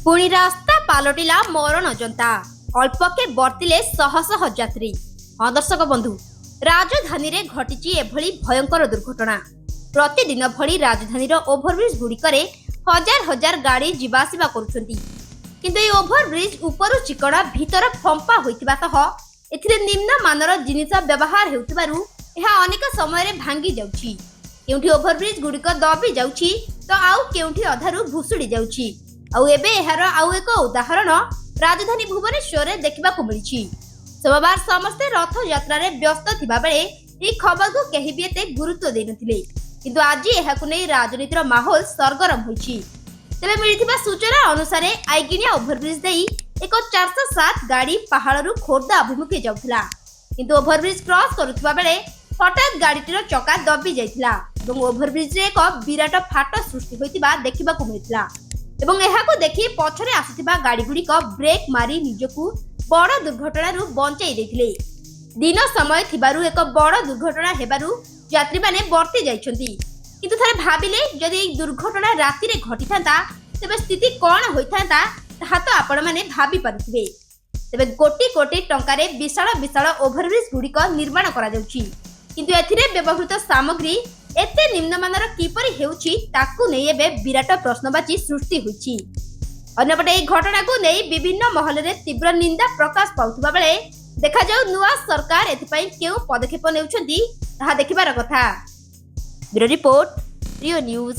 पुणी रास्ता पालटिला मरण जंता अल्पके बर्तिले शह शह यात्री। हाँ दर्शक बंधु, राजधानी रे घटिची एभली भयंकर दुर्घटना। प्रतिदिन भली राजधानी ओभरब्रिज गुड़िकरे हजार हजार गाड़ी जीवासीबा करुछंती, किंतु ए ओभरब्रिज उपरु चिकड़ा भीतर फंपा होइतिबा सह एथिरे निम्न मानर जिनिस व्यवहार हेउतिबारु एहा अनेक समय रे भांगी जाउछि। केउठी ओभरब्रिज गुड़िक दबी जाउछि तो आउ केउठी अधारु भुसुड़ी जाउछि। आउ एबे एहार आउ एक उदाहरण राजधानी भुवनेश्वर रे देखिबाकु मिलिछि। सोमवार समस्ते रथ यात्रा रे व्यस्त थिबा बेले ए खबर को केहि भी एते गुरुत्व देइ नथिले, किंतु आज एहाकु नै राजनीतिर माहौल सरगरम होइछि। तेबे मिलिथिबा सूचना अनुसार आइगिनिया ओभरब्रिज देई एक 407 गाड़ी पहाड़रू खोर्धा अभिमुखे जाउथिला, किंतु ओभरब्रिज क्रॉस करुथिबा बेले हठात गाड़ीटीर चका दबी जाइथिला एवं ओभरब्रिज रे एक विराट फाट सृष्टि होइतिबा देखिबाकु मिलिथिला। एवं एहाकु देखि पछरे आसुथिबा गाड़ी गुड़िक ब्रेक मारी निजकु बड़ दुर्घटनारू बंचाई देथिले। दिन समय थिबारु एक बड़ दुर्घटना हेबारु यात्री माने बर्ती जाइछंती, किंतु थरे भाबिले जदि ए दुर्घटना राति रे घटिथांता तेबे स्थिति कोन होइथांता ताहा तो आपण माने भाबी पारुथिबे। तेबे कोटी कोटी टंकारे विशाल विशाल ओभरब्रिज गुड़िक निर्माण करा जाउछि, किंतु एथिरे व्यवहृत सामग्री एते निम्नमानर किपरि हेउछि ताकु नै एबे विराट प्रश्नवाची सृष्टि होइछि। अन्यपटे ए घटना को नै विभिन्न महल रे तीव्र निंदा प्रकाश पाउथबा बेले देखा जाउ नुआ सरकार एथिपई केउ पदक्षेप नेउछंती ताहा देखिबार कथा। ब्यूरो रिपोर्ट, रियो न्यूज।